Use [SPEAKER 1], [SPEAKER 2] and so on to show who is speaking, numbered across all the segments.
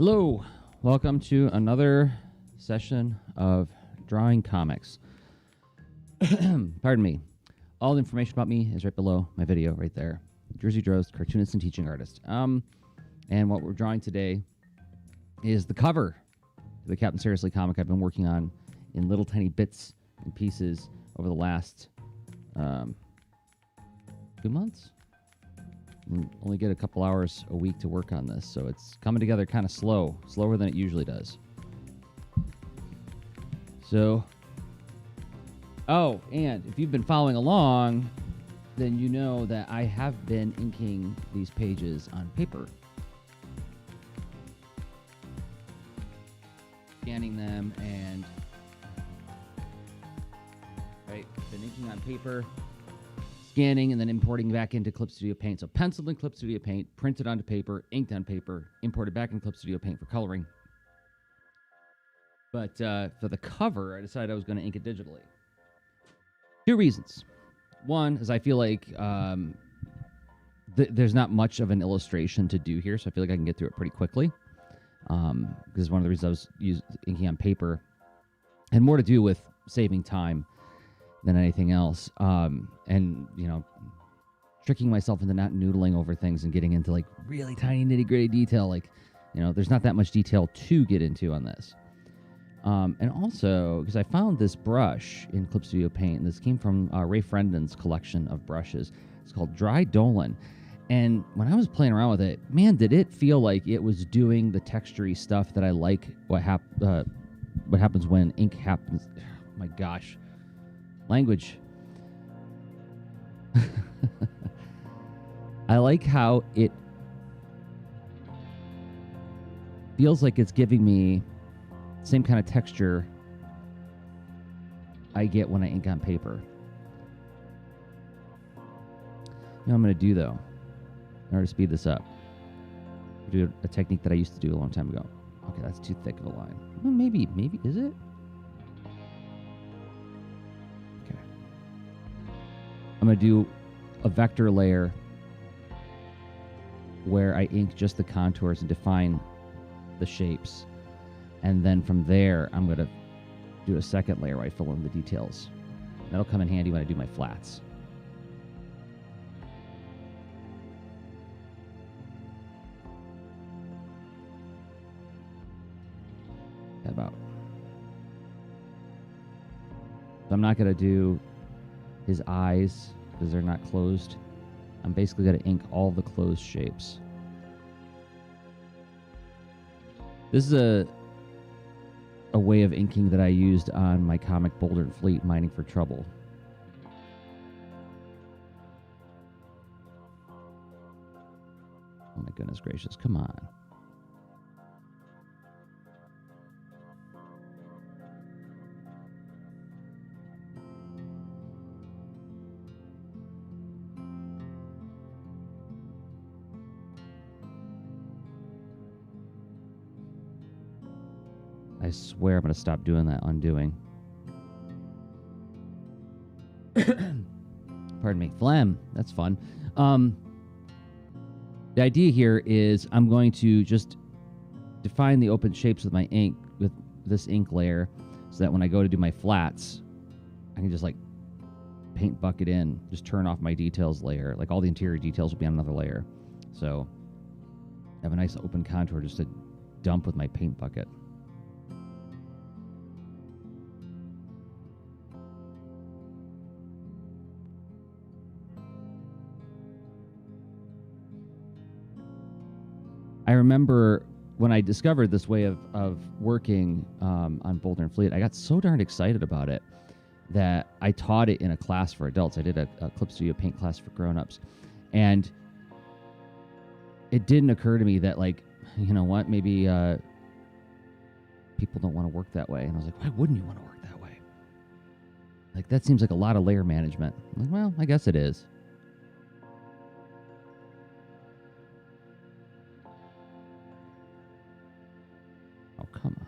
[SPEAKER 1] Hello, welcome to another session of drawing comics. Pardon me. All the information about me is right below my video, right there. Jersey Drost, cartoonist and teaching artist. And what we're drawing today is the cover to the Captain SRSLY comic I've been working on in little tiny bits and pieces over the last 2 months. Only get a couple hours a week to work on this, so it's coming together kind of slower than it usually does. So, oh, and if you've been following along, then you know that I have been inking these pages on paper. Scanning them and, right, been inking on paper, scanning, and then importing back into Clip Studio Paint. So penciled in Clip Studio Paint, printed onto paper, inked on paper, imported back in Clip Studio Paint for coloring. But for the cover, I decided I was going to ink it digitally. 2 reasons. One is I feel like there's not much of an illustration to do here, so I feel like I can get through it pretty quickly. Because one of the reasons I was inking on paper had more to do with saving time than anything else, and you know, tricking myself into not noodling over things and getting into like really tiny nitty gritty detail. Like, you know, there's not that much detail to get into on this. And also because I found this brush in Clip Studio Paint, and this came from Ray Frendon's collection of brushes. It's called Dry Dolan, and when I was playing around with it, man, did it feel like it was doing the textury stuff that I like. What happens when ink happens? Oh my gosh. Language. I like how it feels like it's giving me the same kind of texture I get when I ink on paper. You know what I'm going to do, though, in order to speed this up? Do a technique that I used to do a long time ago. Okay, that's too thick of a line. Well, maybe, is it? I'm going to do a vector layer where I ink just the contours and define the shapes. And then from there, I'm going to do a second layer where I fill in the details. That'll come in handy when I do my flats. About. So I'm not going to do his eyes because they're not closed. I'm basically going to ink all the closed shapes. This is a way of inking that I used on my comic Boulder and Fleet, Mining for Trouble. Oh my goodness gracious, come on. I swear I'm going to stop doing that undoing. Pardon me. Phlegm. That's fun. The idea here is I'm going to just define the open shapes with my ink, with this ink layer, so that when I go to do my flats, I can just like paint bucket in, just turn off my details layer. Like all the interior details will be on another layer. So I have a nice open contour just to dump with my paint bucket. I remember when I discovered this way of working on Boulder and Fleet, I got so darn excited about it that I taught it in a class for adults. I did a Clip Studio Paint class for grown-ups. And it didn't occur to me that, like, you know what, maybe people don't want to work that way. And I was like, why wouldn't you want to work that way? Like, that seems like a lot of layer management. I'm like, well, I guess it is. Oh, come on.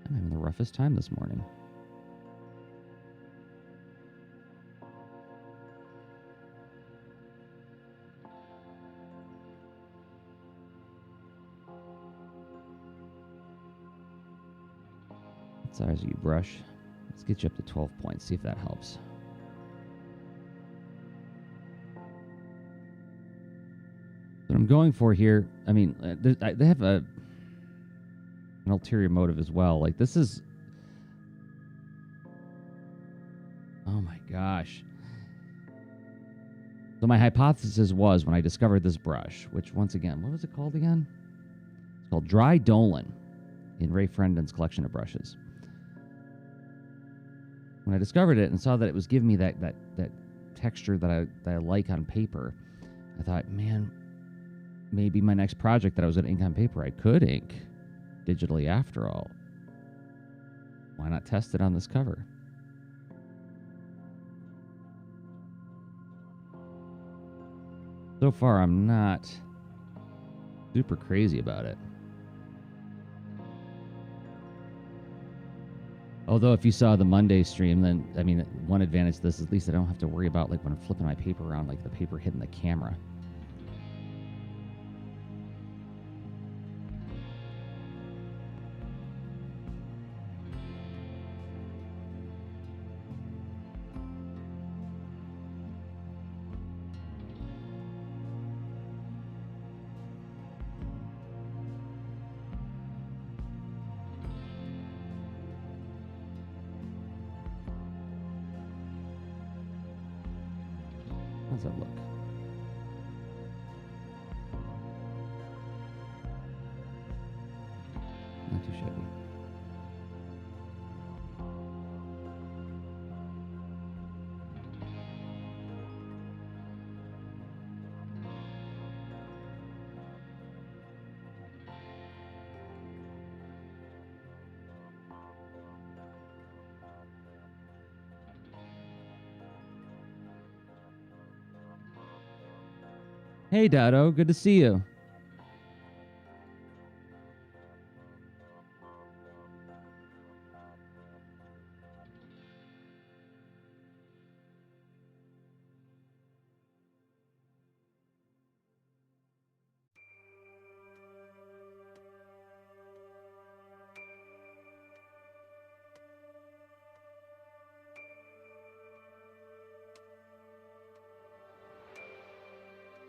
[SPEAKER 1] I'm having the roughest time this morning. size you brush. Let's get you up to 12 points, see if that helps. What I'm going for here, I mean, they have an ulterior motive as well. Like, this is, oh my gosh. So my hypothesis was, when I discovered this brush, which once again, what was it called again? It's called Dry Dolan in Ray Frendon's collection of brushes. When I discovered it and saw that it was giving me that texture that I like on paper, I thought, man, maybe my next project that I was going to ink on paper, I could ink digitally after all. Why not test it on this cover? So far, I'm not super crazy about it. Although if you saw the Monday stream, then, I mean, one advantage to this is at least I don't have to worry about, like, when I'm flipping my paper around, like, the paper hitting the camera. How's that look? Not too shabby. Hey, Dado, good to see you.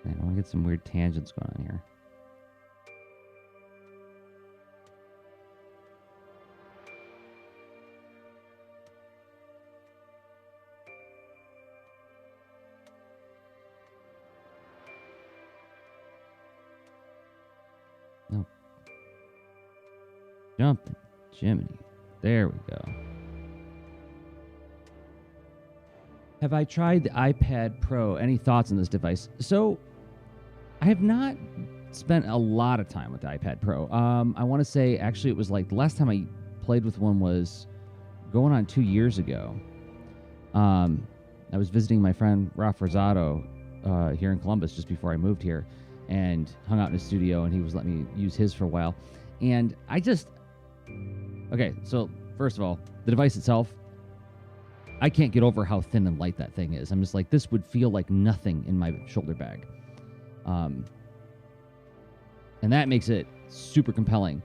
[SPEAKER 1] Man, I want to get some weird tangents going on here. No. Jumping. Jiminy. There we go. Have I tried the iPad Pro? Any thoughts on this device? So, I have not spent a lot of time with the iPad Pro. I want to say, actually, it was like the last time I played with one was going on 2 years ago. I was visiting my friend Raf Rosado here in Columbus just before I moved here, and hung out in his studio, and he was letting me use his for a while. And I just... Okay, so first of all, the device itself, I can't get over how thin and light that thing is. I'm just like, this would feel like nothing in my shoulder bag. And that makes it super compelling.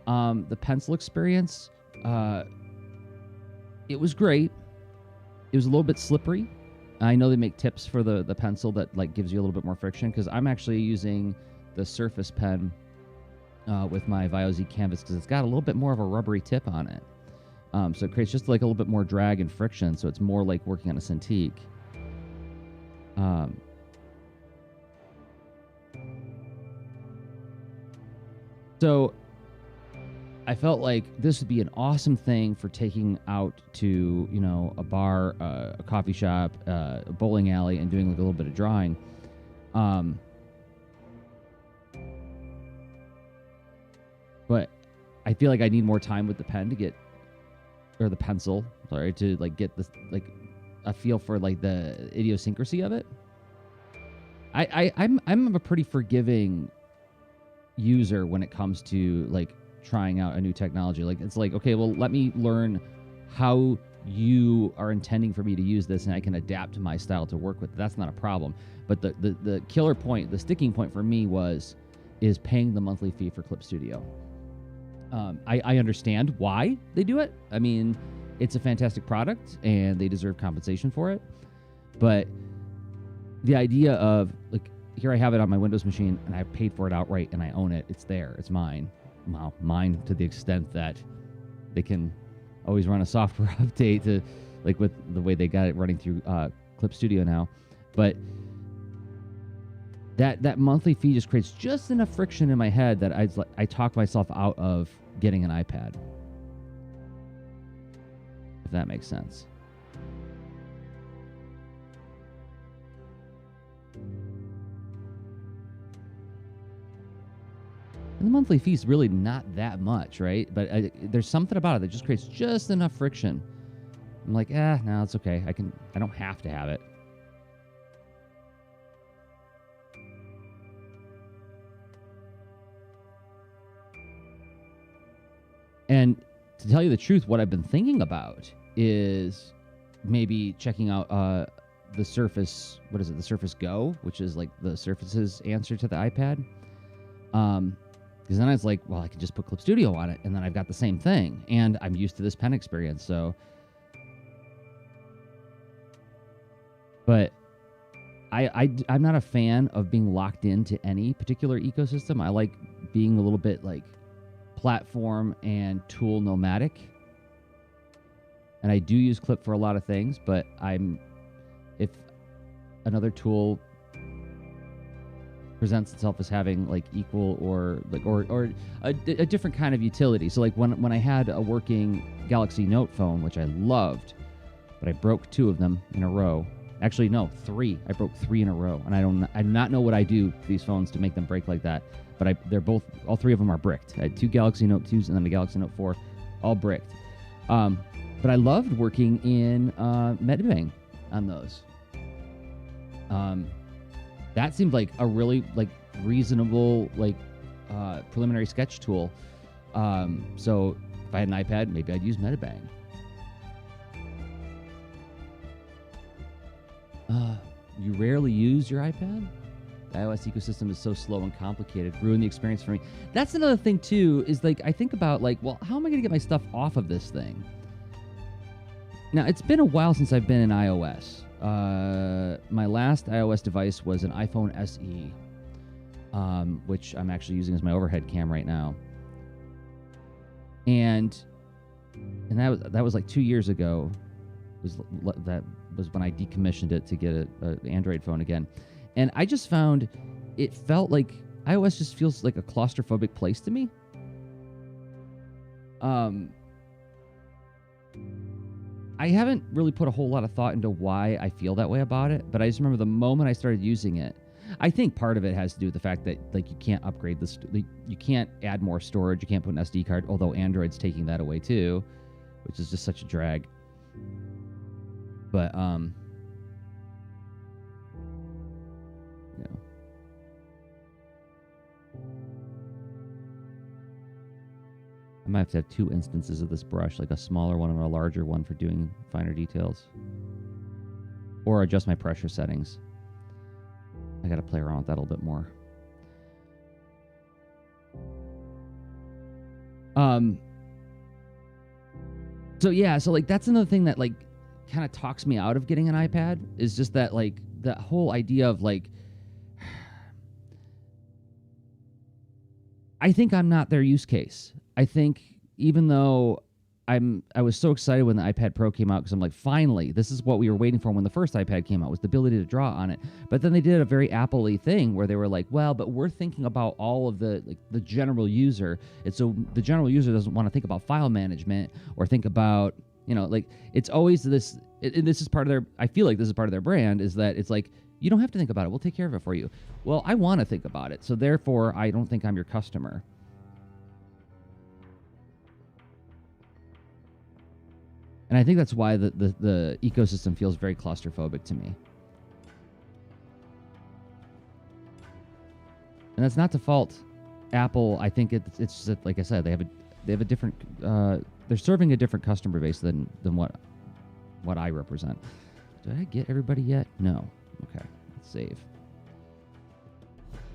[SPEAKER 1] The pencil experience, it was great. It was a little bit slippery. I know they make tips for the pencil that like gives you a little bit more friction, because I'm actually using the Surface Pen with my Vio Z Canvas, because it's got a little bit more of a rubbery tip on it. So it creates just like a little bit more drag and friction, so it's more like working on a Cintiq. So I felt like this would be an awesome thing for taking out to, you know, a bar, a coffee shop, a bowling alley, and doing like a little bit of drawing. But I feel like I need more time with the pen to get, or the pencil, sorry, to like get this, like a feel for like the idiosyncrasy of it. I'm a pretty forgiving user when it comes to like trying out a new technology. Like, it's like, okay, well, let me learn how you are intending for me to use this, and I can adapt to my style to work with. That's not a problem. But the killer point, the sticking point for me is paying the monthly fee for Clip Studio. I understand why they do it. I mean, it's a fantastic product and they deserve compensation for it. But the idea of, like, here I have it on my Windows machine and I paid for it outright and I own it. It's there. It's mine. Well, mine to the extent that they can always run a software update to, like, with the way they got it running through Clip Studio now. But that monthly fee just creates just enough friction in my head that I talk myself out of getting an iPad. If that makes sense. And the monthly fee is really not that much, right? But there's something about it that just creates just enough friction. I'm like, no, it's okay. I don't have to have it. And to tell you the truth, what I've been thinking about is maybe checking out the Surface, what is it? The Surface Go, which is like the Surface's answer to the iPad. Because then I was like, well, I can just put Clip Studio on it, and then I've got the same thing. And I'm used to this pen experience, so. But I'm not a fan of being locked into any particular ecosystem. I like being a little bit like platform and tool nomadic. And I do use Clip for a lot of things, but if another tool presents itself as having like equal or a different kind of utility. So like when I had a working Galaxy Note phone, which I loved, but I broke 2 of them in a row. Actually, no, 3. I broke 3 in a row, and I do not know what I do to these phones to make them break like that. But all 3 of them are bricked. I had 2 Galaxy Note 2s and then a Galaxy Note 4, all bricked. But I loved working in Medibang on those. That seemed like a really like reasonable like preliminary sketch tool. So if I had an iPad, maybe I'd use Medibang. You rarely use your iPad? The iOS ecosystem is so slow and complicated. Ruin the experience for me. That's another thing too, is like I think about like, well, how am I going to get my stuff off of this thing? Now, it's been a while since I've been in iOS. My last iOS device was an iPhone SE, which I'm actually using as my overhead cam right now. And that was like 2 years ago. That was when I decommissioned it to get an Android phone again. And I just found it felt like iOS just feels like a claustrophobic place to me. I haven't really put a whole lot of thought into why I feel that way about it, but I just remember the moment I started using it. I think part of it has to do with the fact that like you can't upgrade you can't add more storage, you can't put an SD card, although Android's taking that away too, which is just such a drag. But you know. I might have to have 2 instances of this brush, like a smaller one and a larger one for doing finer details. Or adjust my pressure settings. I gotta play around with that a little bit more. So yeah, so like that's another thing that like kind of talks me out of getting an iPad, is just that like that whole idea of like I think I'm not their use case. I think even though I was so excited when the iPad Pro came out, because I'm like, finally, this is what we were waiting for when the first iPad came out, was the ability to draw on it. But then they did a very Apple-y thing where they were like, well, but we're thinking about all of the general user. And so the general user doesn't want to think about file management or think about, like it's always this, and this is part of their, I feel like this is part of their brand, is that it's like, you don't have to think about it. We'll take care of it for you. Well, I want to think about it. So therefore, I don't think I'm your customer. And I think that's why the ecosystem feels very claustrophobic to me. And that's not to fault Apple. I think it's just, like I said, they have a different they're serving a different customer base than what I represent. Did I get everybody yet? No. Okay. Let's save.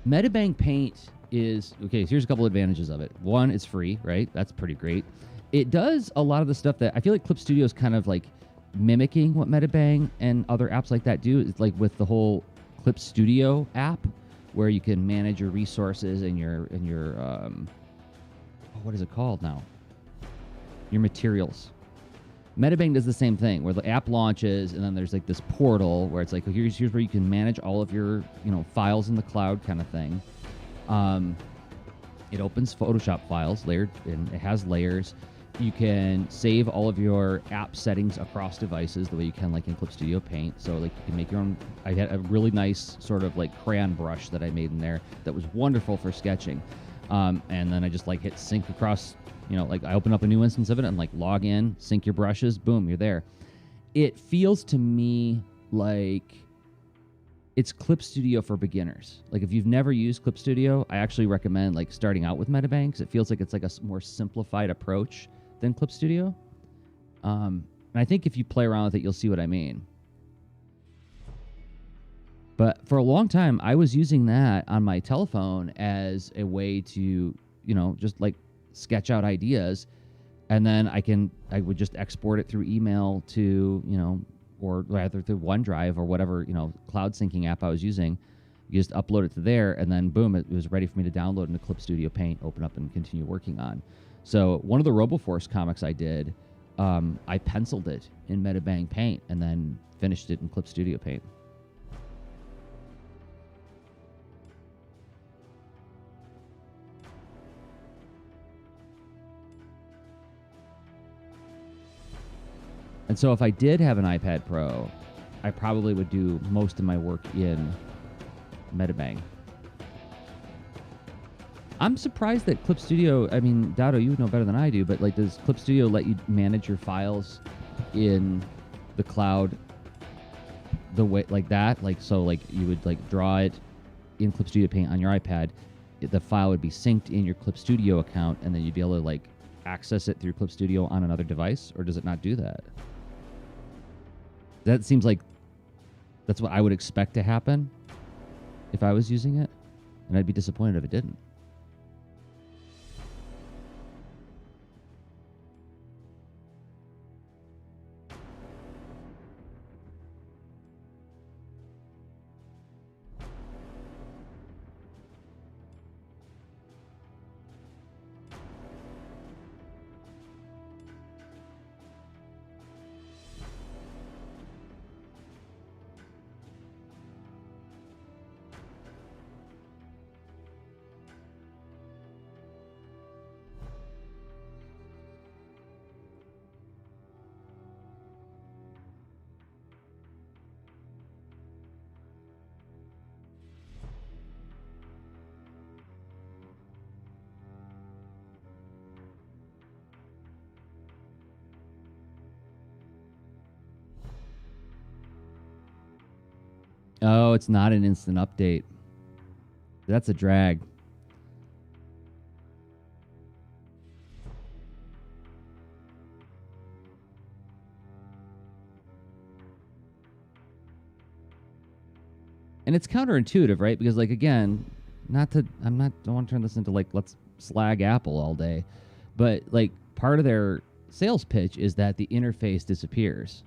[SPEAKER 1] Medibang Paint is, okay, so here's a couple advantages of it. One, it's free, right? That's pretty great. It does a lot of the stuff that I feel like Clip Studio is kind of like mimicking what Metabang and other apps like that do. It's like with the whole Clip Studio app, where you can manage your resources and your what is it called now? Your materials. Metabang does the same thing, where the app launches and then there's like this portal where it's like, here's where you can manage all of your files in the cloud kind of thing. It opens Photoshop files layered, and it has layers. You can save all of your app settings across devices the way you can like in Clip Studio Paint. So like you can make your own. I had a really nice sort of like crayon brush that I made in there that was wonderful for sketching. And then I just like hit sync across, like I open up a new instance of it and like log in, sync your brushes, boom, you're there. It feels to me like it's Clip Studio for beginners. Like if you've never used Clip Studio, I actually recommend like starting out with Metabang, because it feels like it's like a more simplified approach than Clip Studio. And I think if you play around with it, you'll see what I mean. But for a long time, I was using that on my telephone as a way to, just like sketch out ideas. And then I would just export it through email to, or rather through OneDrive or whatever, cloud syncing app I was using. You just upload it to there, and then boom, it was ready for me to download into Clip Studio Paint, open up, and continue working on. So one of the RoboForce comics I did, I penciled it in Metabang Paint and then finished it in Clip Studio Paint. And so if I did have an iPad Pro, I probably would do most of my work in Metabang. I'm surprised that Clip Studio, I mean, Dado, you would know better than I do, but like, does Clip Studio let you manage your files in the cloud the way like that? Like, so like you would like draw it in Clip Studio Paint on your iPad, the file would be synced in your Clip Studio account, and then you'd be able to like access it through Clip Studio on another device, or does it not do that? That seems like that's what I would expect to happen if I was using it, and I'd be disappointed if it didn't. Oh, it's not an instant update. That's a drag. And it's counterintuitive, right? Because like, again, don't want to turn this into like, let's slag Apple all day. But like part of their sales pitch is that the interface disappears.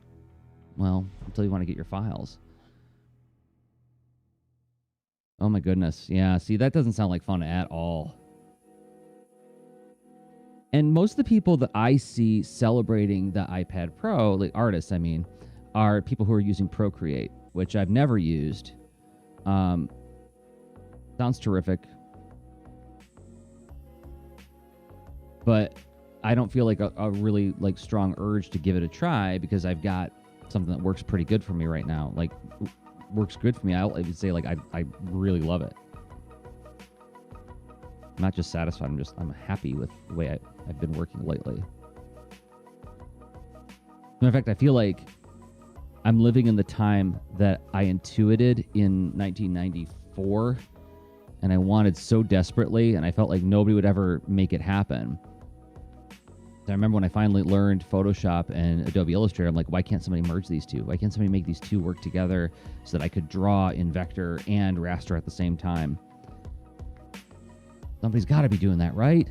[SPEAKER 1] Well, until you want to get your files. Oh my goodness. Yeah, see, that doesn't sound like fun at all. And most of the people that I see celebrating the iPad Pro, like artists, I mean, are people who are using Procreate, which I've never used. Sounds terrific. But I don't feel like a really like strong urge to give it a try, because I've got something that works pretty good for me right now. Like, works good for me. I would say like I really love it. I'm not just satisfied, I'm happy with the way I've been working lately. In fact, I feel like I'm living in the time that I intuited in 1994, and I wanted so desperately, and I felt like nobody would ever make it happen. I remember when I finally learned Photoshop and Adobe Illustrator, I'm like, why can't somebody merge these two? Why can't somebody make these two work together so that I could draw in vector and raster at the same time? Somebody's got to be doing that, right?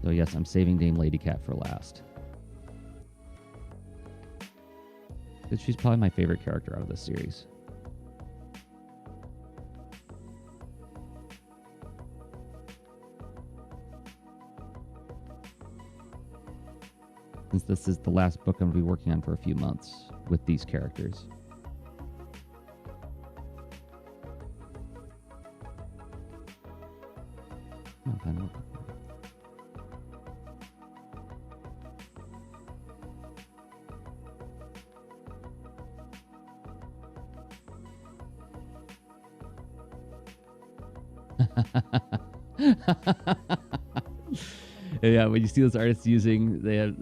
[SPEAKER 1] So yes, I'm saving Dame Lady Cat for last. Because she's probably my favorite character out of this series. Since this is the last book I'm going to be working on for a few months with these characters. Yeah, when you see those artists using, they have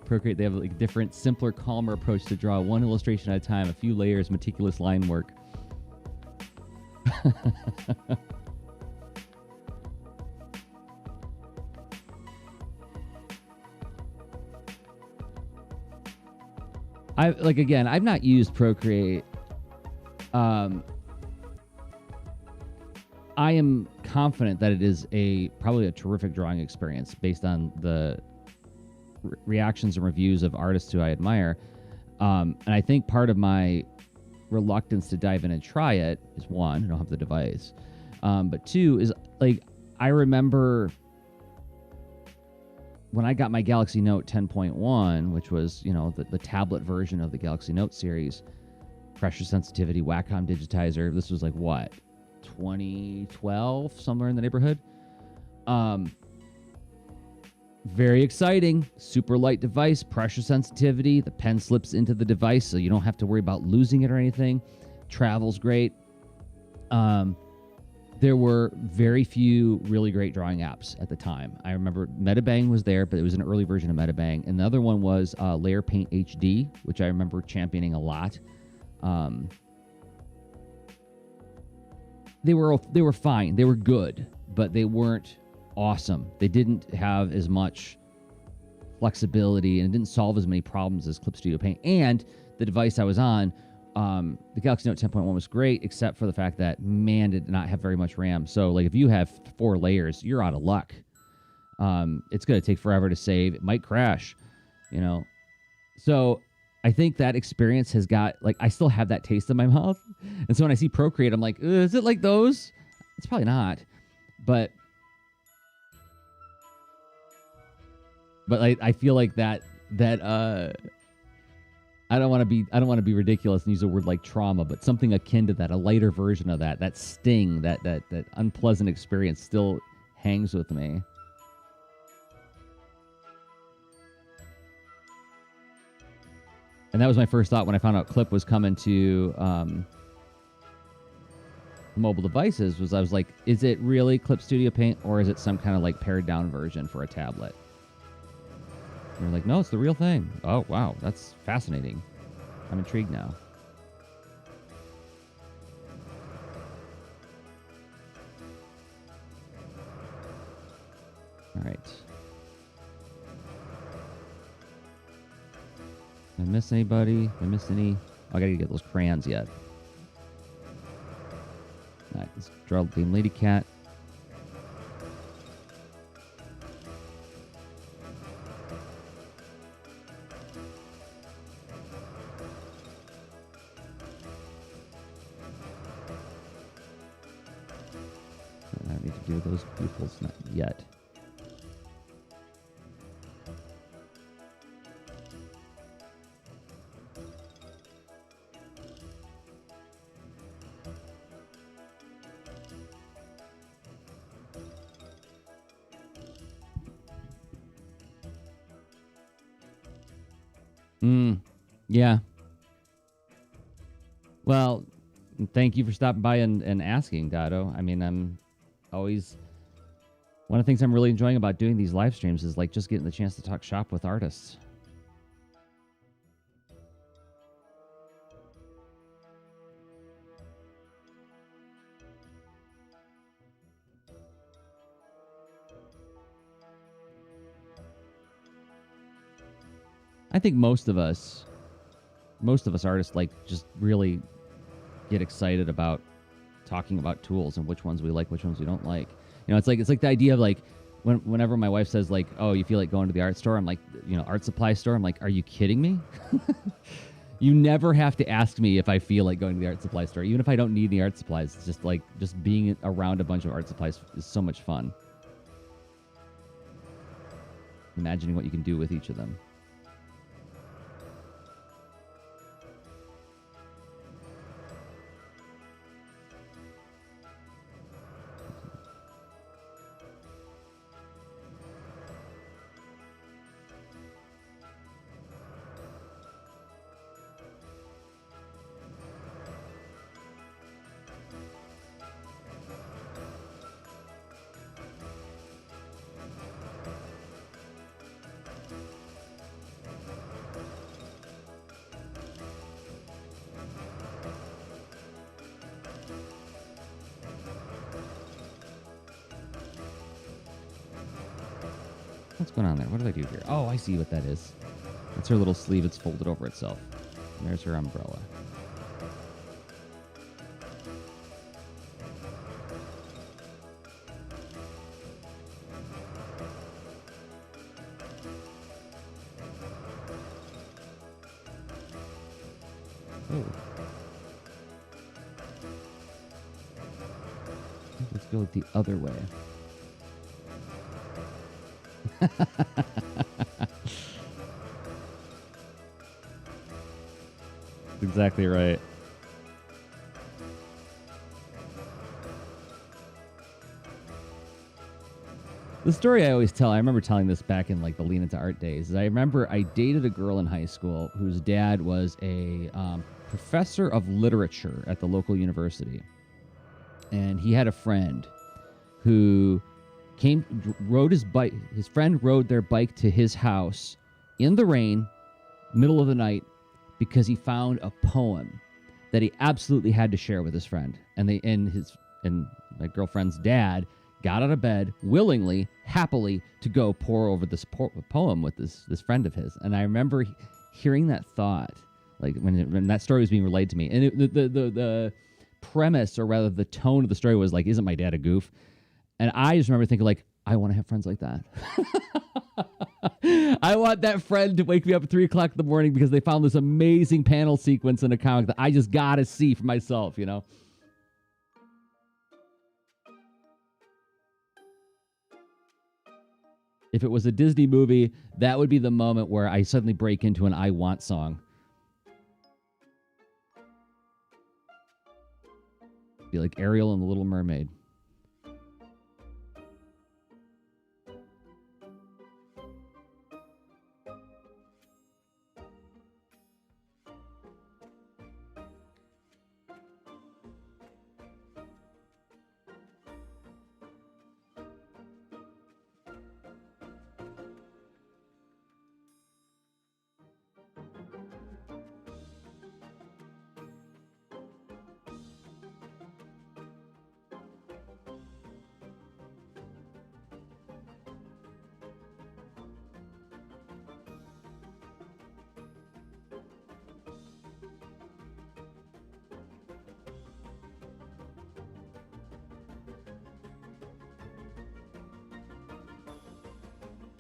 [SPEAKER 1] Procreate, they have like different, simpler, calmer approach to draw one illustration at a time, a few layers, meticulous line work. I've not used Procreate. I am confident that it is probably a terrific drawing experience based on the reactions and reviews of artists who I admire. And I think part of my reluctance to dive in and try it is, one, I don't have the device. But two is, like, I remember when I got my Galaxy Note 10.1, which was, the tablet version of the Galaxy Note series, pressure sensitivity, Wacom digitizer. This was like what? 2012, somewhere in the neighborhood. Very exciting, super light device, pressure sensitivity. The pen slips into the device, so you don't have to worry about losing it or anything. Travels great. There were very few really great drawing apps at the time. I remember Metabang was there, but it was an early version of Metabang. Another one was Layer Paint HD, which I remember championing a lot. They were fine. They were good, but they weren't awesome. They didn't have as much flexibility and it didn't solve as many problems as Clip Studio Paint. And the device I was on, the Galaxy Note 10.1 was great, except for the fact that, man, it did not have very much RAM. So, like, if you have 4 layers, you're out of luck. It's going to take forever to save. It might crash, So I think that experience has got, like, I still have that taste in my mouth. And so when I see Procreate, I'm like, is it like those? It's probably not. But I feel like that I don't want to be ridiculous and use a word like trauma, but something akin to that, a lighter version of that sting, that unpleasant experience still hangs with me. And that was my first thought when I found out Clip was coming to mobile devices. I was like, is it really Clip Studio Paint, or is it some kind of like pared down version for a tablet? And they're like, no, it's the real thing. Oh, wow, that's fascinating. I'm intrigued now. All right. Did I miss anybody? Did I miss any? Oh, I gotta get those crayons yet. All right, let's draw Dame Lady Cat. I don't need to do those pupils, not yet. Yeah. Well, thank you for stopping by and asking, Dado. I mean, I'm always... One of the things I'm really enjoying about doing these live streams is like just getting the chance to talk shop with artists. I think most of us artists like just really get excited about talking about tools and which ones we like, which ones we don't like. You know, it's like the idea of like whenever my wife says like, "Oh, you feel like going to the art store?" I'm like, you know, art supply store. I'm like, "Are you kidding me?" You never have to ask me if I feel like going to the art supply store, even if I don't need the art supplies. It's just like being around a bunch of art supplies is so much fun. Imagining what you can do with each of them. What's going on there? What did I do here? Oh, I see what that is. That's her little sleeve. It's folded over itself. And there's her umbrella. Oh. Let's go the other way. Exactly right. The story I always tell, I remember telling this back in like the Lean Into Art days, is I remember I dated a girl in high school whose dad was a professor of literature at the local university. And he had a friend who rode his bike. His friend rode their bike to his house in the rain, middle of the night, because he found a poem that he absolutely had to share with his friend. And my girlfriend's dad got out of bed willingly, happily, to go pour over this poem with this friend of his. And I remember hearing that thought, like when that story was being relayed to me. And the premise, or rather the tone of the story, was like, "Isn't my dad a goof?" And I just remember thinking, like, I want to have friends like that. I want that friend to wake me up at 3 o'clock in the morning because they found this amazing panel sequence in a comic that I just got to see for myself, you know? If it was a Disney movie, that would be the moment where I suddenly break into an I Want song. Be like Ariel and the Little Mermaid.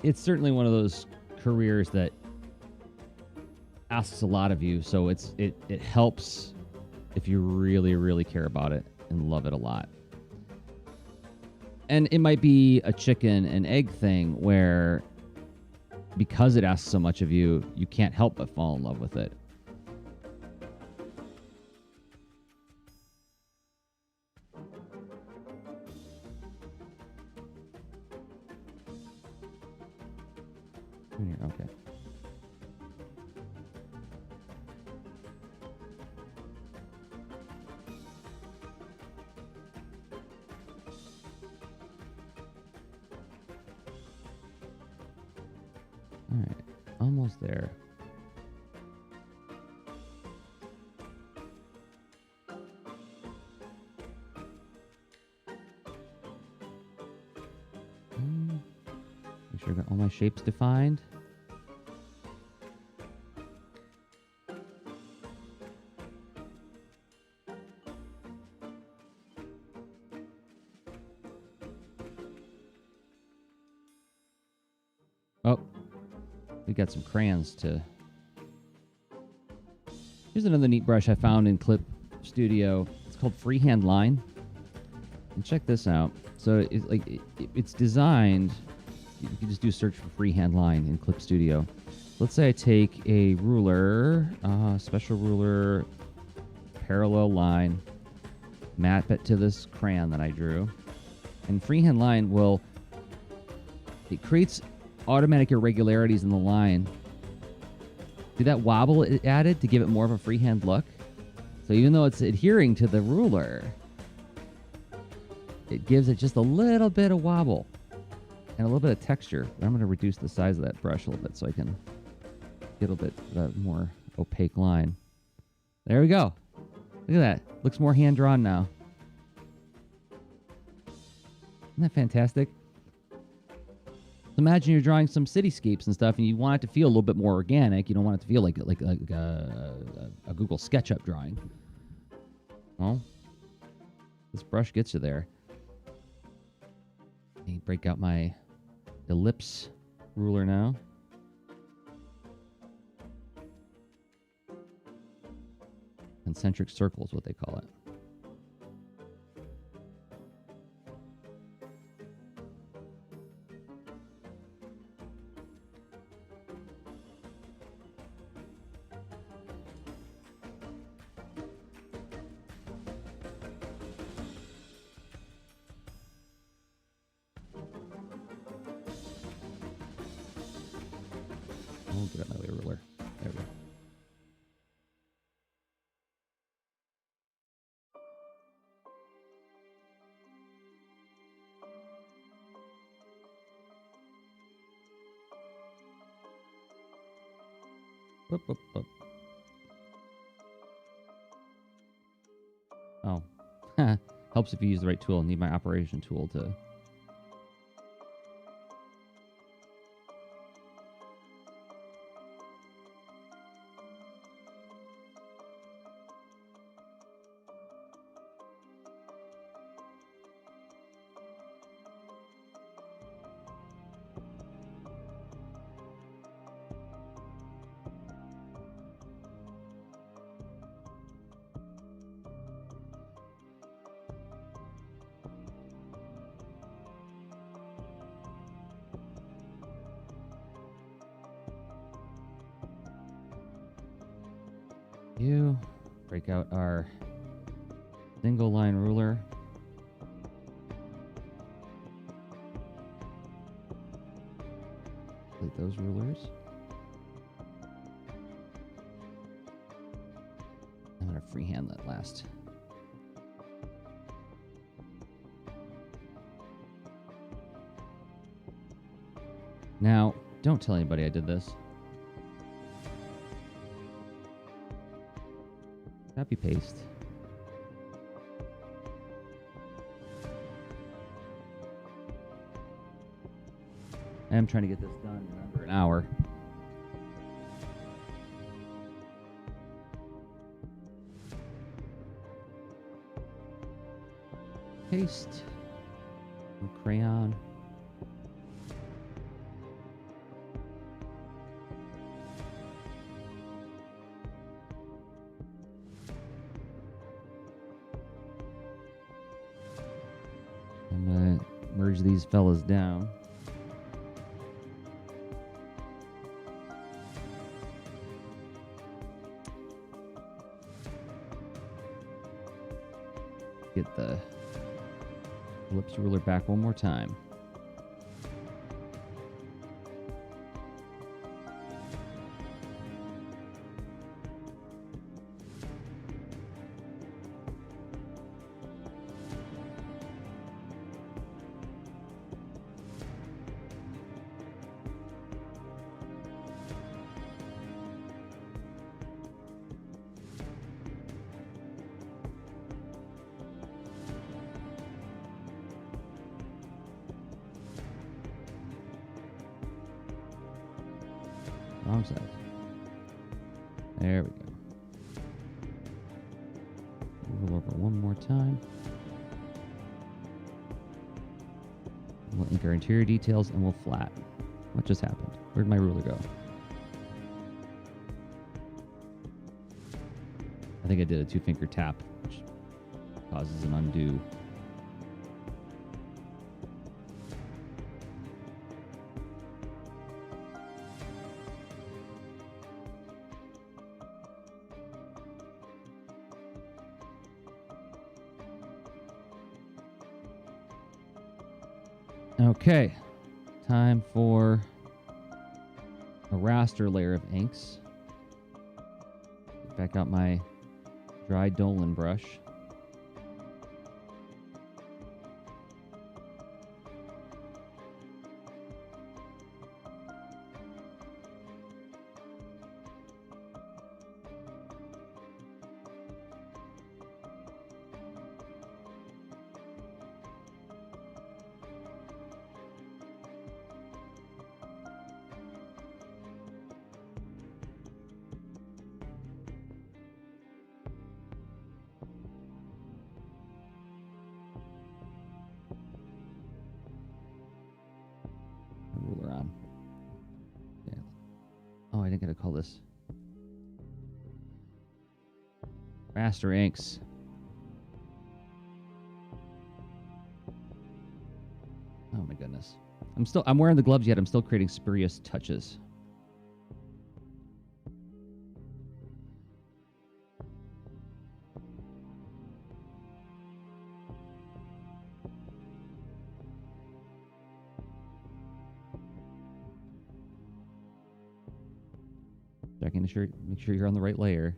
[SPEAKER 1] It's certainly one of those careers that asks a lot of you, so it helps if you really, really care about it and love it a lot. And it might be a chicken and egg thing where, because it asks so much of you, you can't help but fall in love with it. Okay. All right, almost there. Make sure I got all my shapes defined. Oh, we got some crayons to... Here's another neat brush I found in Clip Studio. It's called Freehand Line. And check this out. So it's designed... You can just do a search for Freehand Line in Clip Studio. Let's say I take a ruler, special ruler, parallel line, map it to this crayon that I drew. And Freehand Line will... It creates automatic irregularities in the line. See that wobble it added to give it more of a freehand look? So even though it's adhering to the ruler, it gives it just a little bit of wobble and a little bit of texture. I'm going to reduce the size of that brush a little bit so I can get a little bit more opaque line. There we go. Look at that. Looks more hand-drawn now. Isn't that fantastic? Imagine you're drawing some cityscapes and stuff, and you want it to feel a little bit more organic. You don't want it to feel like a Google SketchUp drawing. Well, this brush gets you there. Let me break out my ellipse ruler now. Concentric circle is what they call it. I'll get out my ruler. There we go. Whoop, whoop, whoop. Oh. Helps if you use the right tool. I need my operation tool to... Break out our single line ruler. Delete those rulers. I'm going to freehand that last. Now, don't tell anybody I did this. Copy paste. I am trying to get this done in under an hour. Paste. And crayon. I'm going to merge these fellas down. Get the ellipse ruler back one more time. Wrong side. There we go. Move over one more time. We'll ink our interior details and we'll flat. What just happened? Where'd my ruler go? I think I did a 2-finger tap, which causes an undo. Okay, time for a raster layer of inks. Back out my dry Dolan brush. Ruler on. Yeah. Oh, I didn't get to call this raster inks. Oh my goodness. I'm wearing the gloves yet. I'm still creating spurious touches. Checking to make sure you're on the right layer.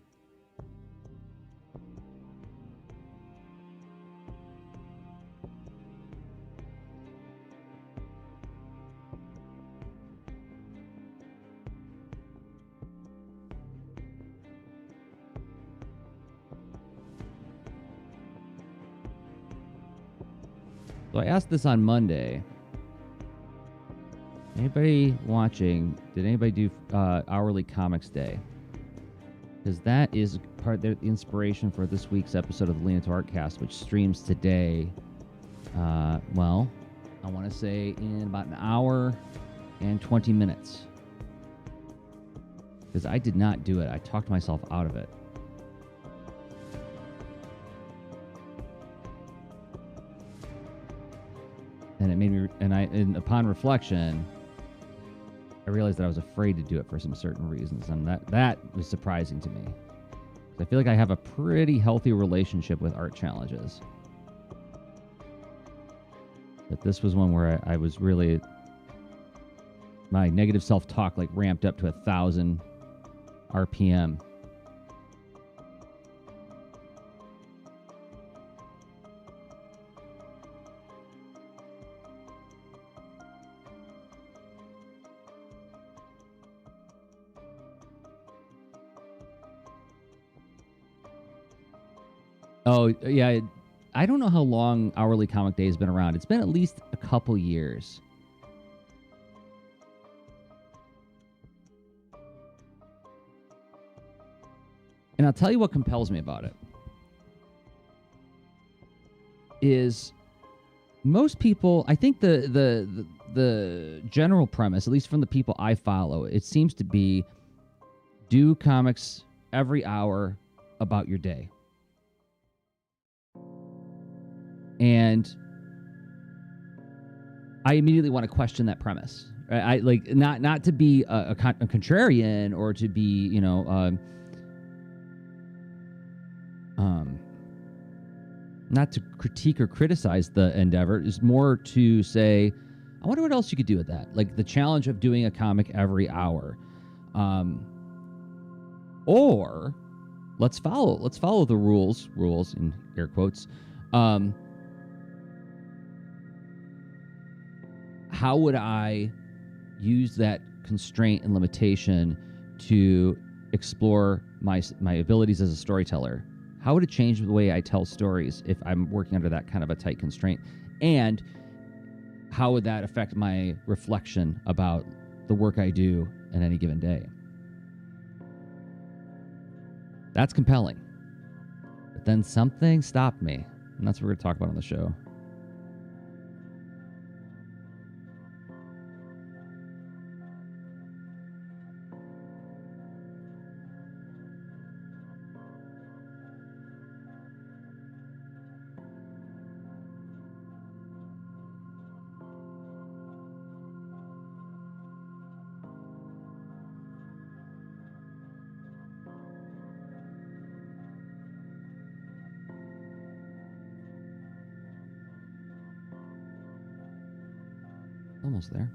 [SPEAKER 1] So I asked this on Monday. Anybody watching, did anybody do Hourly Comics Day? Because that is part of the inspiration for this week's episode of the Lean Into Artcast, which streams today. Well, I want to say in about an hour and 20 minutes. Because I did not do it. I talked myself out of it. And it made me, and upon reflection, I realized that I was afraid to do it for some certain reasons, and that was surprising to me. I feel like I have a pretty healthy relationship with art challenges. But this was one where I was really, my negative self-talk like ramped up to 1,000 RPM. Oh, yeah. I don't know how long Hourly Comic Day has been around. It's been at least a couple years. And I'll tell you what compels me about it. Is most people, I think the general premise, at least from the people I follow, it seems to be do comics every hour about your day. And I immediately want to question that premise. I like not to be a contrarian or to be, not to critique or criticize the endeavor. Is more to say, I wonder what else you could do with that. Like the challenge of doing a comic every hour, or let's follow the rules in air quotes. How would I use that constraint and limitation to explore my abilities as a storyteller? How would it change the way I tell stories if I'm working under that kind of a tight constraint? And how would that affect my reflection about the work I do in any given day? That's compelling. But then something stopped me, and that's what we're going to talk about on the show. Almost there.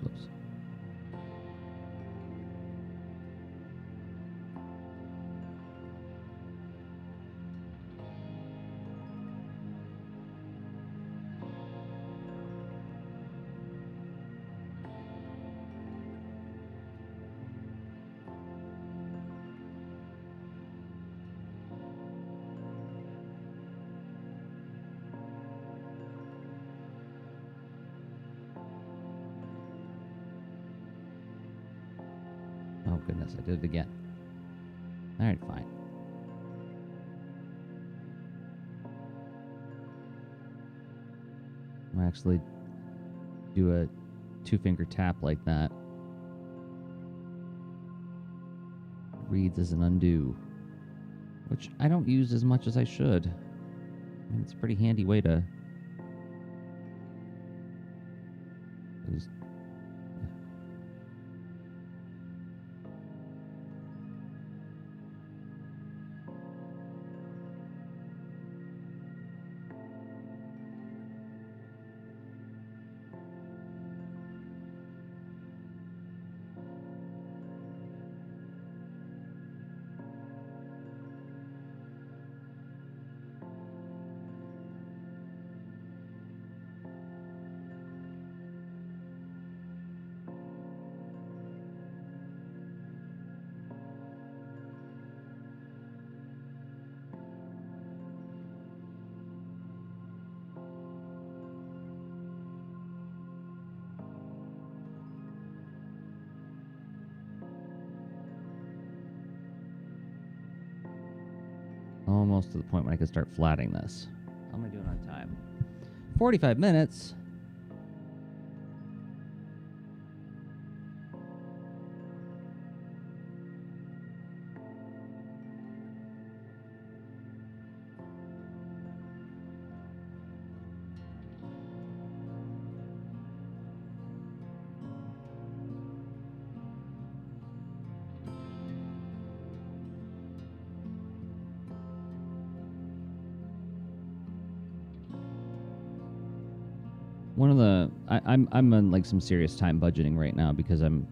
[SPEAKER 1] Whoops. Oh, goodness, I did it again. All right, fine. I'll actually do a 2-finger tap like that. Reads as an undo, which I don't use as much as I should. I mean, it's a pretty handy way to just, almost to the point when I can start flatting this. How am I doing on time? 45 minutes. I'm on like some serious time budgeting right now because I'm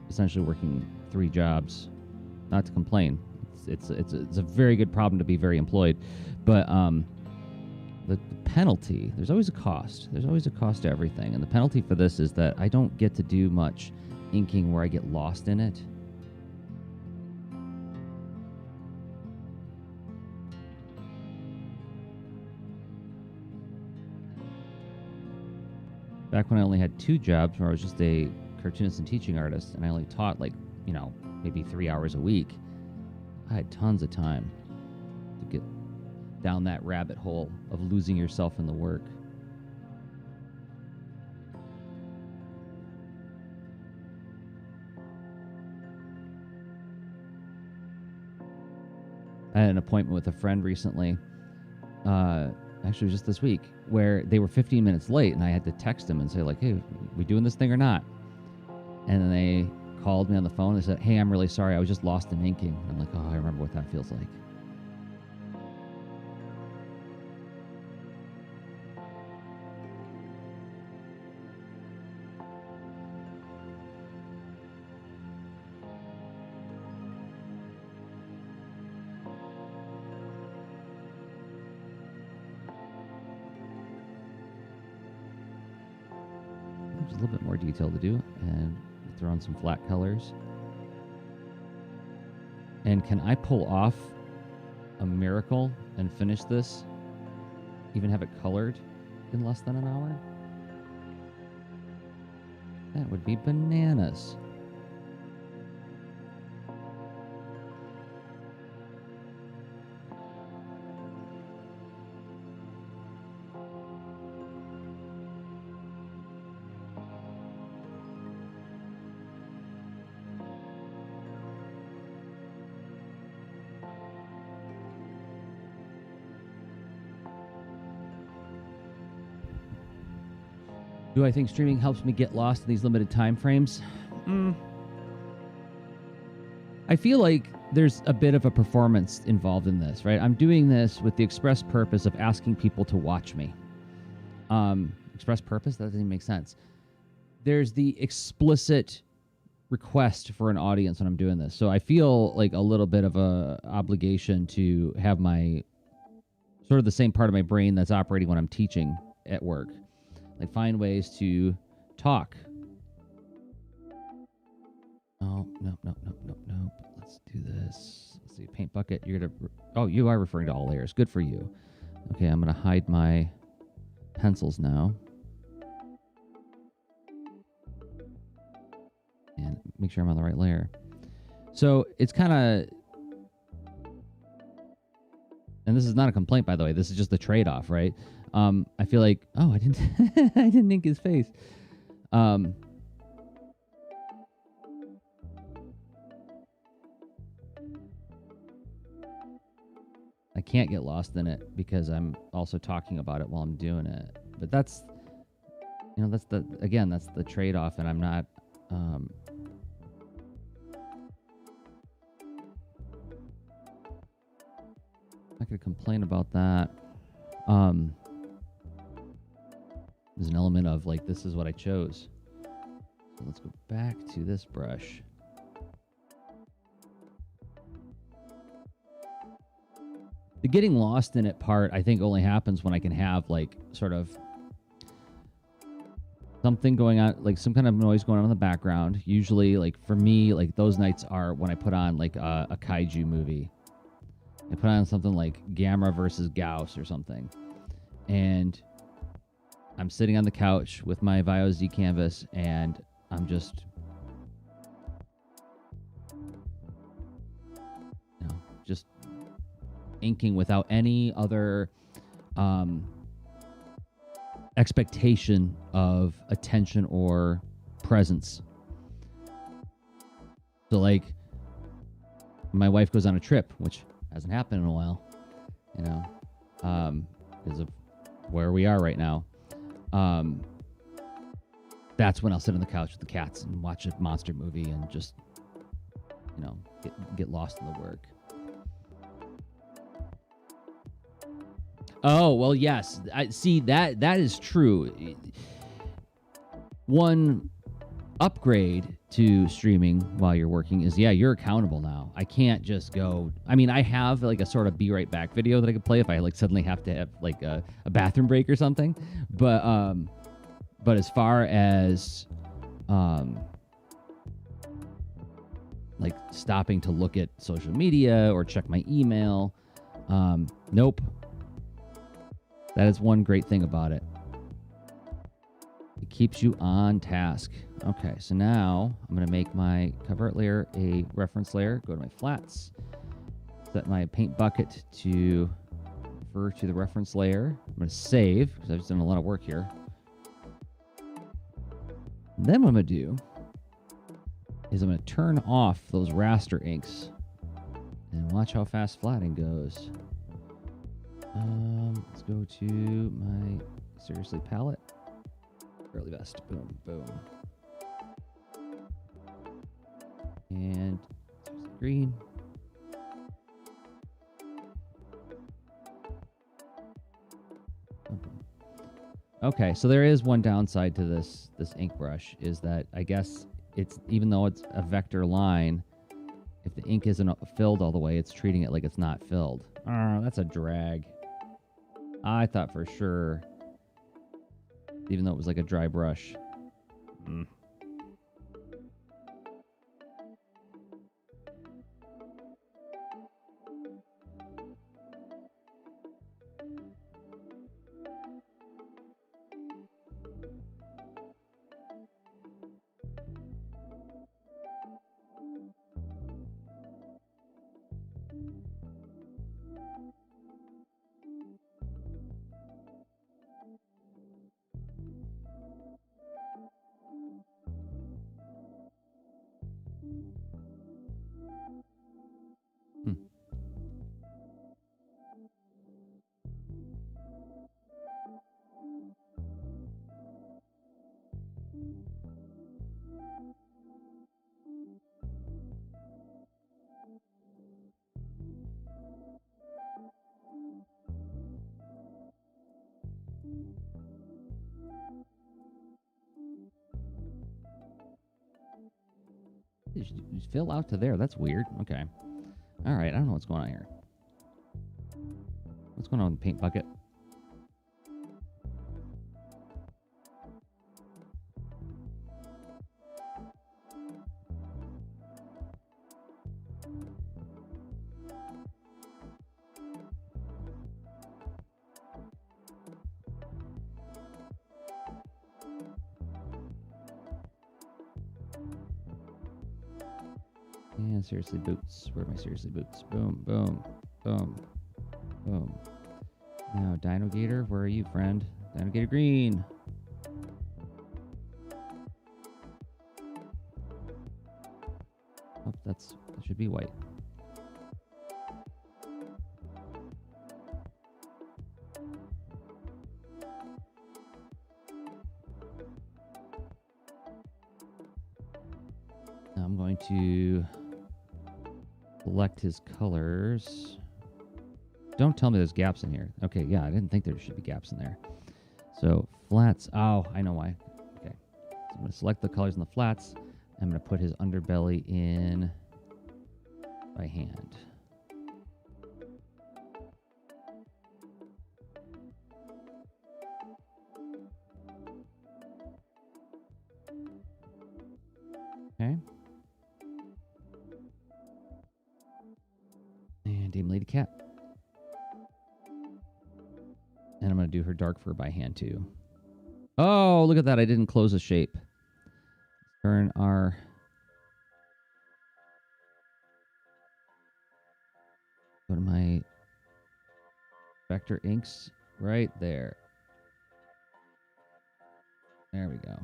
[SPEAKER 1] essentially working 3 jobs. Not to complain, it's a very good problem to be very employed, but the penalty, there's always a cost. There's always a cost to everything, and the penalty for this is that I don't get to do much inking where I get lost in it. Back when I only had 2 jobs where I was just a cartoonist and teaching artist, and I only taught like, maybe 3 hours a week, I had tons of time to get down that rabbit hole of losing yourself in the work. I had an appointment with a friend recently, actually just this week, where they were 15 minutes late, and I had to text them and say, like, hey, we doing this thing or not? And then they called me on the phone and said, hey, I'm really sorry, I was just lost in inking. And I'm like, oh, I remember what that feels like. There's a little bit more detail to do, and throw on some flat colors. And can I pull off a miracle and finish this, even have it colored in less than an hour? That would be bananas. Do I think streaming helps me get lost in these limited time frames? I feel like there's a bit of a performance involved in this, right? I'm doing this with the express purpose of asking people to watch me. Express purpose? That doesn't even make sense. There's the explicit request for an audience when I'm doing this. So I feel like a little bit of a obligation to have my sort of the same part of my brain that's operating when I'm teaching at work. Like, find ways to talk. Oh, nope. Let's do this. Let's see, paint bucket. You're going to... Oh, you are referring to all layers. Good for you. Okay, I'm going to hide my pencils now. And make sure I'm on the right layer. So it's kind of... And this is not a complaint, by the way. This is just the trade-off, right? I feel like, I didn't I didn't ink his face. I can't get lost in it because I'm also talking about it while I'm doing it. But that's the trade-off, and I'm not I could complain about that. There's an element of like, this is what I chose. So let's go back to this brush. The getting lost in it part, I think, only happens when I can have like sort of something going on, like some kind of noise going on in the background. Usually, like for me, like those nights are when I put on like a kaiju movie. I put on something like Gamera versus Gauss or something. And I'm sitting on the couch with my Vio Z canvas, and I'm just, just inking without any other expectation of attention or presence. So, like, my wife goes on a trip, which hasn't happened in a while, because of where we are right now. That's when I'll sit on the couch with the cats and watch a monster movie and just, get lost in the work. Oh, well, yes. I see that is true. One upgrade to streaming while you're working is, yeah, you're accountable now. I can't just go. I mean, I have like a sort of be right back video that I could play if I like suddenly have to have like a bathroom break or something. But as far as like stopping to look at social media or check my email, nope. That is one great thing about it. It keeps you on task. Okay, so now I'm going to make my cover art layer a reference layer. Go to my flats. Set my paint bucket to refer to the reference layer. I'm going to save because I've just done a lot of work here. And then what I'm going to do is I'm going to turn off those raster inks and watch how fast flatting goes. Let's go to my SRSLY palette. Early vest. Boom, boom. And green. Okay, so there is one downside to this ink brush, is that I guess it's, even though it's a vector line, if the ink isn't filled all the way, it's treating it like it's not filled. Oh, that's a drag. I thought for sure, even though it was like a dry brush. You should fill out to there. That's weird. Okay. All right. I don't know what's going on here. What's going on with the paint bucket? And seriously boots. Where are my seriously boots? Boom, boom, boom, boom. Now, Dino Gator, where are you, friend? Dino Gator green. Oh, that should be white. Now I'm going to select his colors. Don't tell me there's gaps in here. Okay, yeah, I didn't think there should be gaps in there. So flats. Oh, I know why. Okay. So I'm going to select the colors in the flats. I'm going to put his underbelly in by hand. Okay. And Dame Lady Cat. And I'm going to do her dark fur by hand, too. Oh, look at that. I didn't close the shape. Turn our... Go to my vector inks right there. There we go.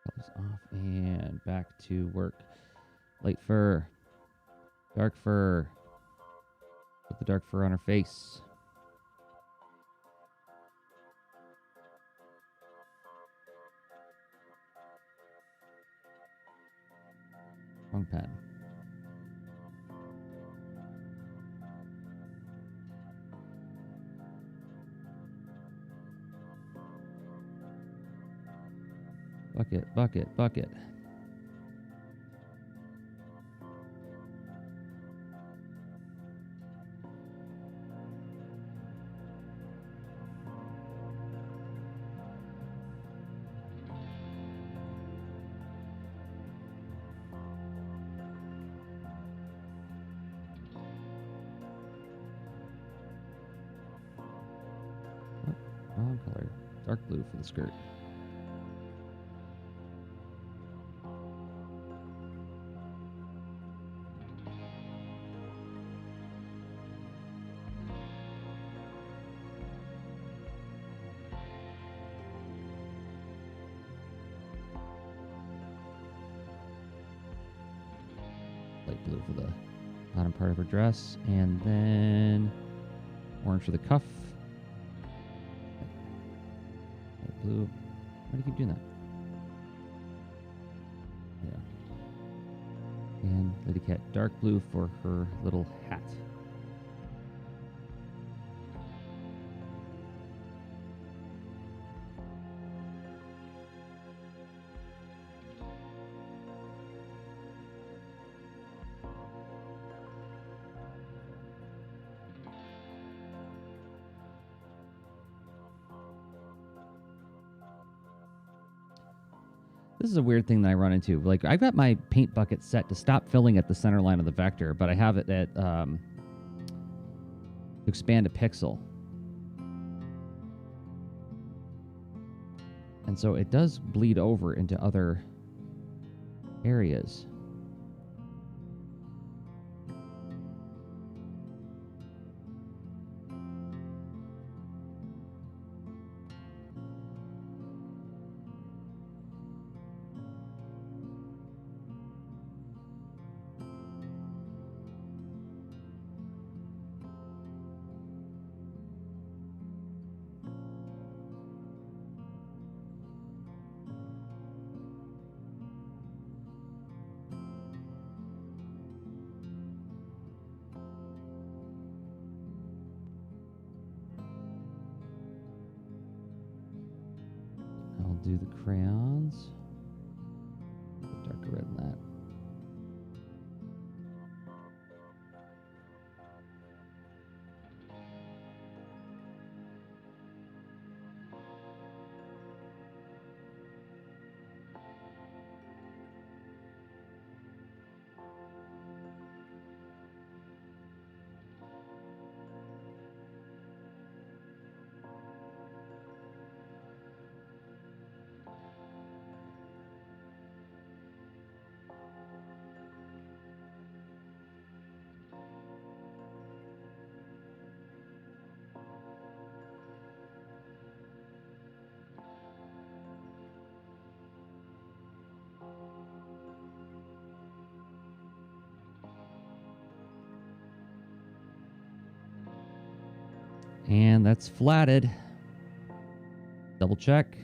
[SPEAKER 1] Colors off and back to work. Light fur. Dark fur. Put the dark fur on her face. Wrong pen. Bucket, bucket, bucket. Wrong color. Dark blue for the skirt. Light blue for the bottom part of her dress, and then orange for the cuff. Light blue. Why do you keep doing that? Yeah. And Lady Cat, dark blue for her little hat. This is a weird thing that I run into. Like, I've got my paint bucket set to stop filling at the center line of the vector, but I have it at to expand a pixel. And so it does bleed over into other areas. Do the crayons. Darker red than that. And that's flatted. Double check.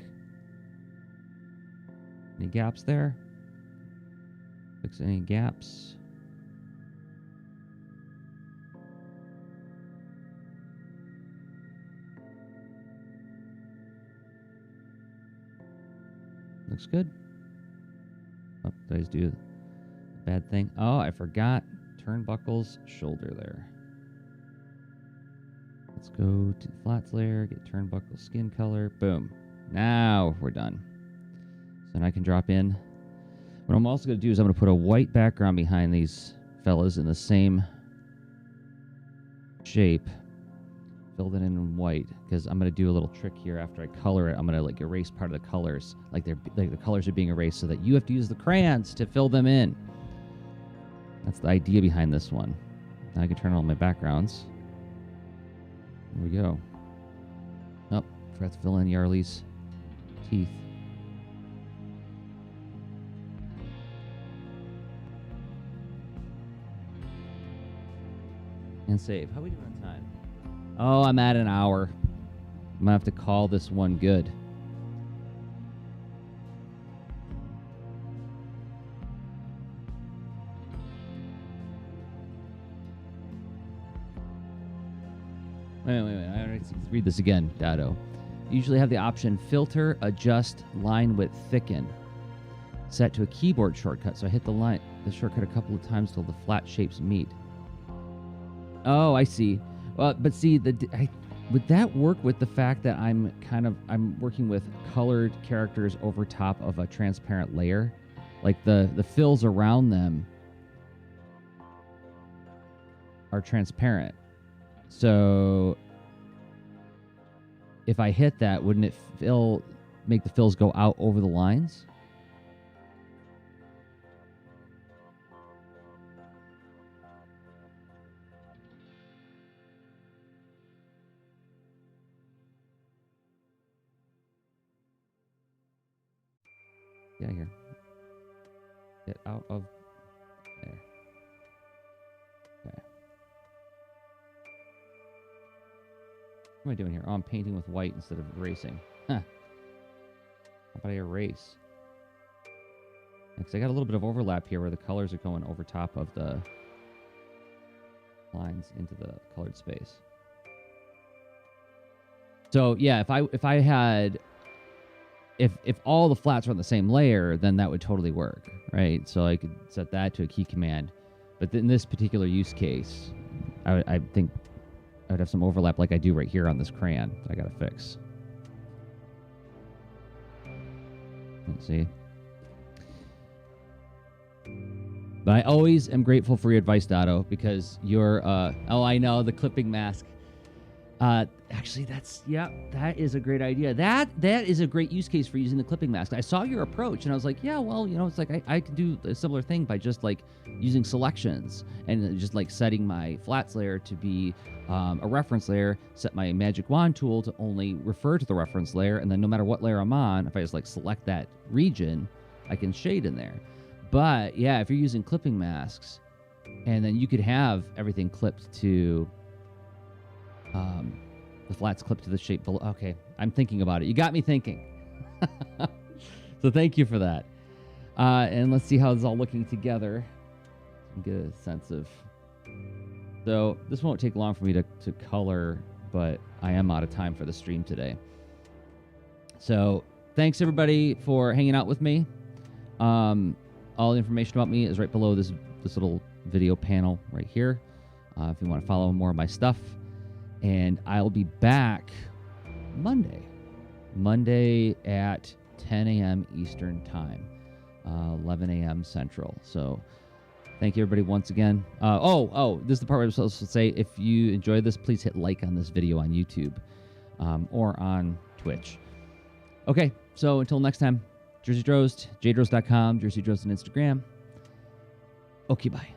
[SPEAKER 1] Any gaps there? Fix any gaps. Looks good. Oh, did I just do a bad thing? Oh, I forgot turnbuckles shoulder there. Let's go to the flats layer, get turnbuckle skin color. Boom. Now we're done. So now I can drop in. What I'm also going to do is I'm going to put a white background behind these fellas in the same shape. Fill that in white because I'm going to do a little trick here after I color it. I'm going to like erase part of the colors, like the colors are being erased, so that you have to use the crayons to fill them in. That's the idea behind this one. Now I can turn on my backgrounds. There we go. Oh, forgot to fill in Yarly's teeth. And save. How are we doing on time? Oh, I'm at an hour. I'm going to have to call this one good. Wait. I already read this again, Dado. You usually have the option filter, adjust, line width, thicken. set to a keyboard shortcut. So I hit the shortcut a couple of times till the flat shapes meet. Oh, I see. Well, but see, would that work with the fact that I'm working with colored characters over top of a transparent layer? Like the fills around them are transparent. So if I hit that, wouldn't it make the fills go out over the lines? Get out of here. Get out of there. Okay. What am I doing here? Oh, I'm painting with white instead of erasing. Huh. How about I erase? Because I got a little bit of overlap here where the colors are going over top of the lines into the colored space. So yeah, if all the flats are on the same layer, then that would totally work, right? So I could set that to a key command. But in this particular use case, I think I would have some overlap like I do right here on this crayon that I got to fix. Let's see. But I always am grateful for your advice, Dotto, because you're, oh, I know, the clipping mask. Actually, that is a great idea. That is a great use case for using the clipping mask. I saw your approach, and I was like, yeah, well, it's like I could do a similar thing by just like using selections and just like setting my flats layer to be a reference layer, set my magic wand tool to only refer to the reference layer, and then no matter what layer I'm on, if I just like select that region, I can shade in there. But yeah, if you're using clipping masks, and then you could have everything clipped to the flats clipped to the shape below. Okay, I'm thinking about it. You got me thinking. So thank you for that. And let's see how this is all looking together. Get a sense of. So this won't take long for me to color, but I am out of time for the stream today. So thanks everybody for hanging out with me. All the information about me is right below this little video panel right here. If you want to follow more of my stuff. And I'll be back Monday at 10 a.m. Eastern Time, 11 a.m. Central. So thank you, everybody, once again. This is the part where I'm supposed to say, if you enjoyed this, please hit like on this video on YouTube or on Twitch. Okay, so until next time, Jersey Drost, jdrost.com, Jersey Drost on Instagram. Okay, bye.